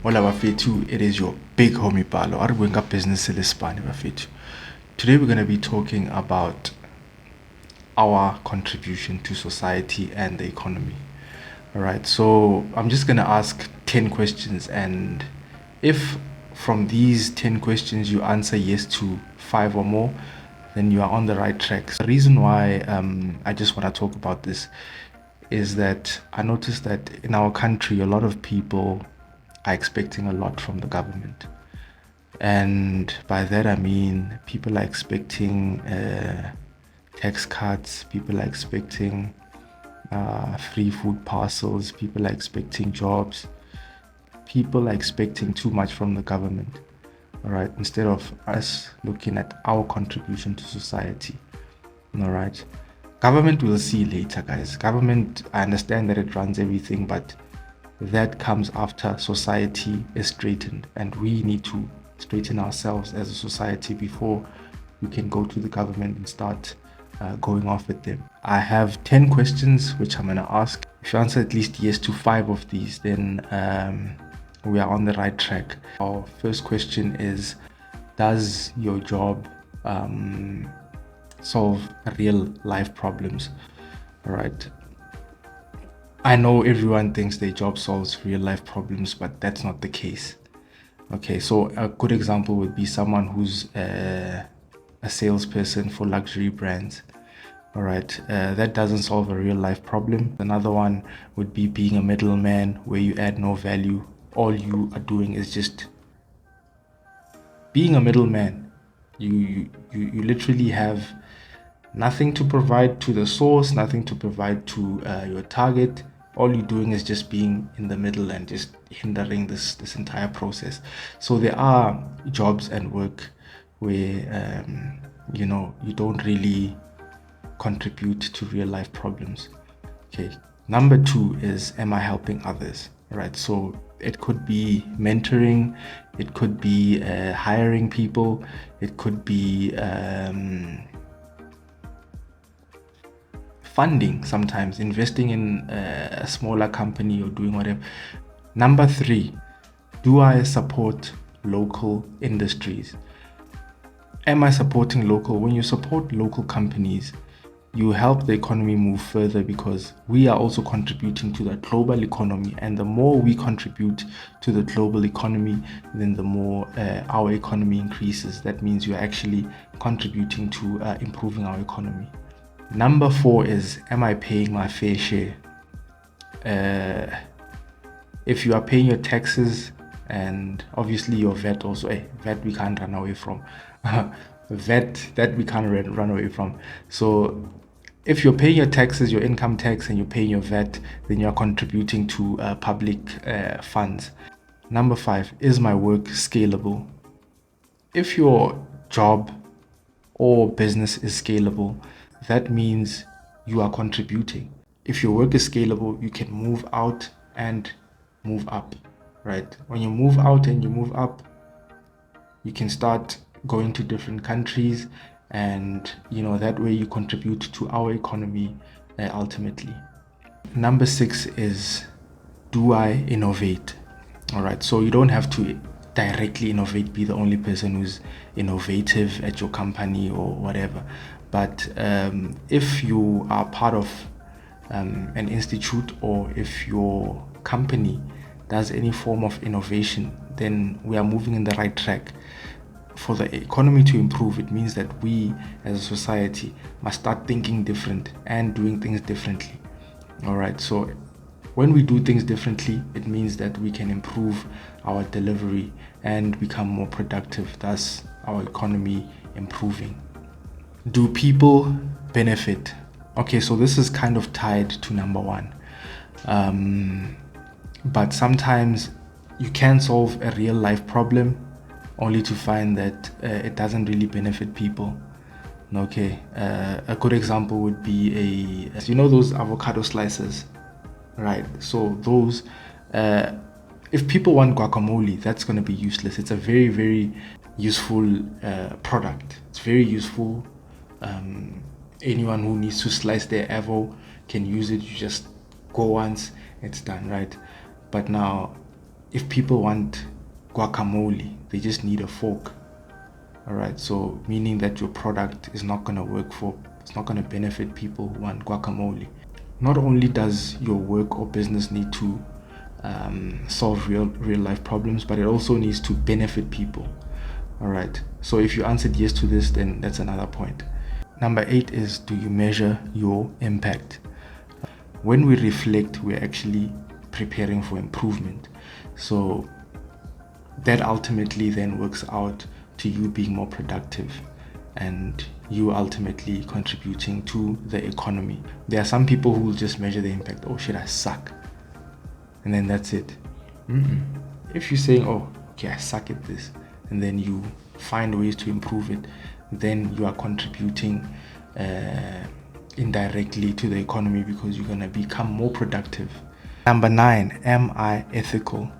Hola bafethu, it is your big homie Palo. Are going up business Spani bafethu. Today we're going to be talking about our contribution to society and the economy. All right, so I'm just going to ask 10 questions, and if from these 10 questions you answer yes to 5 or more, then you are on the right track. The reason why I just want to talk about this is that I noticed that in our country, a lot of people are expecting a lot from the government. And by that I mean people are expecting tax cuts, people are expecting free food parcels, people are expecting jobs, people are expecting too much from the government. All right, instead of us looking at our contribution to society. All right, government we'll see later, guys. Government, I understand that it runs everything, but that comes after society is straightened, and we need to straighten ourselves as a society before we can go to the government and start going off with them. I have 10 questions which I'm going to ask. If you answer at least yes to 5 of these, then we are on the right track. Our first question is, does your job solve real life problems? All right, I know everyone thinks their job solves real life problems, but that's not the case. Okay, so a good example would be someone who's a salesperson for luxury brands. All right, that doesn't solve a real life problem. Another one would be being a middleman, where you add no value. All you are doing is just being a middleman. You literally have nothing to provide to the source, nothing to provide to your target. All you're doing is just being in the middle and just hindering this entire process. So there are jobs and work where you don't really contribute to real life problems. Okay, number 2 is, am I helping others? All right, so it could be mentoring, it could be hiring people, it could be funding, sometimes investing in a smaller company or doing whatever. Number 3, do I support local industries? Am I supporting local? When you support local companies, you help the economy move further, because we are also contributing to the global economy, and the more we contribute to the global economy, then the more our economy increases. That means you're actually contributing to improving our economy. Number 4 is, am I paying my fair share? If you are paying your taxes, and obviously your VAT also, VAT we can't run away from. VAT, that we can't run away from. So if you're paying your taxes, your income tax, and you're paying your VAT, then you're contributing to public funds. Number 5, is my work scalable? If your job or business is scalable, that means you are contributing. If your work is scalable, you can move out and move up, right? When you move out and you move up, you can start going to different countries, and that way you contribute to our economy ultimately. Number 6 is, do I innovate? All right, so you don't have to directly innovate, be the only person who's innovative at your company or whatever, but if you are part of an institute, or if your company does any form of innovation, then we are moving in the right track. For the economy to improve, it means that we as a society must start thinking different and doing things differently. All right, so when we do things differently, it means that we can improve our delivery and become more productive, thus our economy improving. Do people benefit? Okay, so this is kind of tied to number 1, but sometimes you can solve a real life problem only to find that it doesn't really benefit people. Okay, a good example would be those avocado slices, right? So those, if people want guacamole, that's going to be useless. It's a very, very useful product. It's very useful. Anyone who needs to slice their avo can use it. You just go once, it's done, right? But now if people want guacamole, they just need a fork. All right, so meaning that your product is not going to work it's not going to benefit people who want guacamole. Not only does your work or business need to solve real life problems, but it also needs to benefit people. All right, so if you answered yes to this, then that's another point. Number 8 is, do you measure your impact? When we reflect, we're actually preparing for improvement. So that ultimately then works out to you being more productive and you ultimately contributing to the economy. There are some people who will just measure the impact. Oh shit, I suck. And then that's it. If you're saying, oh, okay, I suck at this, and then you find ways to improve it, then you are contributing indirectly to the economy because you're going to become more productive. Number 9, am I ethical?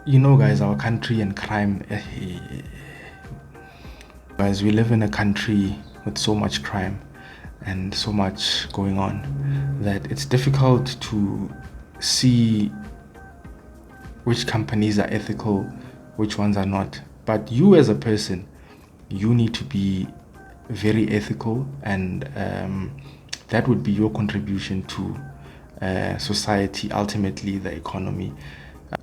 You know, guys, our country and crime, guys, we live in a country with so much crime and so much going on that it's difficult to see which companies are ethical, which ones are not. But you as a person, you need to be very ethical, and that would be your contribution to society, ultimately the economy.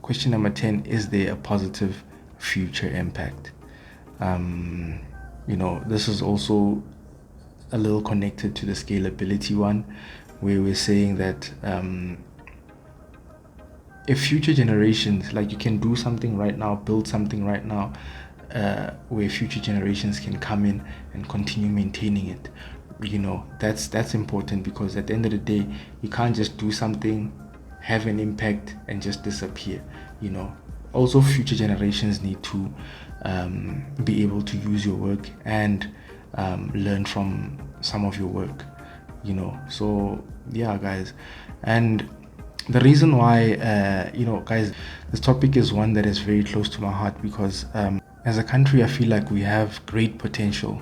Question number 10, is there a positive future impact? You know, this is also a little connected to the scalability one, where we're saying that if future generations, like, you can do something right now, build something right now, where future generations can come in and continue maintaining it. You know, that's important, because at the end of the day, you can't just do something, have an impact, and just disappear. You know, also future generations need to be able to use your work and learn from some of your work. You know, so yeah, guys. And the reason why, you know, guys, this topic is one that is very close to my heart, because as a country, I feel like we have great potential,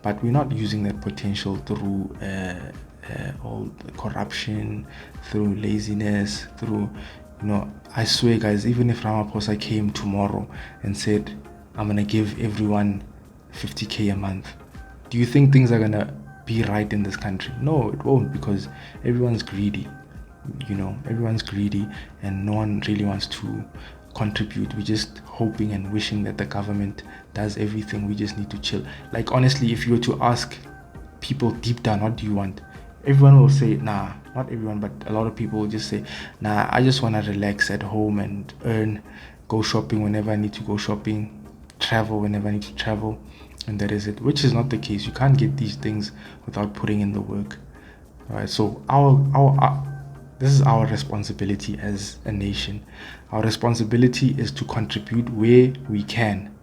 but we're not using that potential through all the corruption, through laziness, through, you know, I swear, guys, even if Ramaphosa came tomorrow and said, I'm gonna give everyone 50k a month, do you think things are gonna be right in this country? No, it won't, because everyone's greedy. You know, everyone's greedy, and no one really wants to contribute. We're just hoping and wishing that the government does everything. We just need to chill. Like, honestly, if you were to ask people deep down, what do you want? Everyone will say, nah, not everyone, but a lot of people will just say, nah, I just want to relax at home and earn, go shopping whenever I need to go shopping, travel whenever I need to travel, and that is it. Which is not the case. You can't get these things without putting in the work. All right, so this is our responsibility as a nation. Our responsibility is to contribute where we can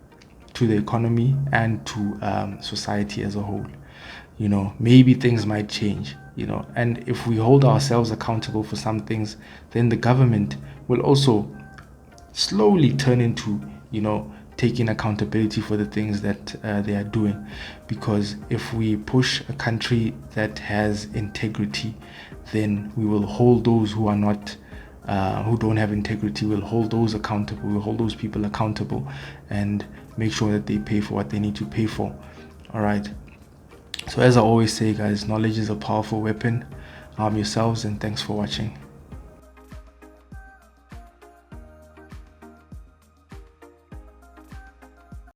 to the economy and to society as a whole. You know, maybe things might change, you know, and if we hold ourselves accountable for some things, then the government will also slowly turn into, you know, taking accountability for the things that they are doing. Because if we push a country that has integrity, then we will hold those who are not, who don't have integrity. We'll hold those accountable. We'll hold those people accountable and make sure that they pay for what they need to pay for. All right. So as I always say, guys, knowledge is a powerful weapon. Arm yourselves, and thanks for watching.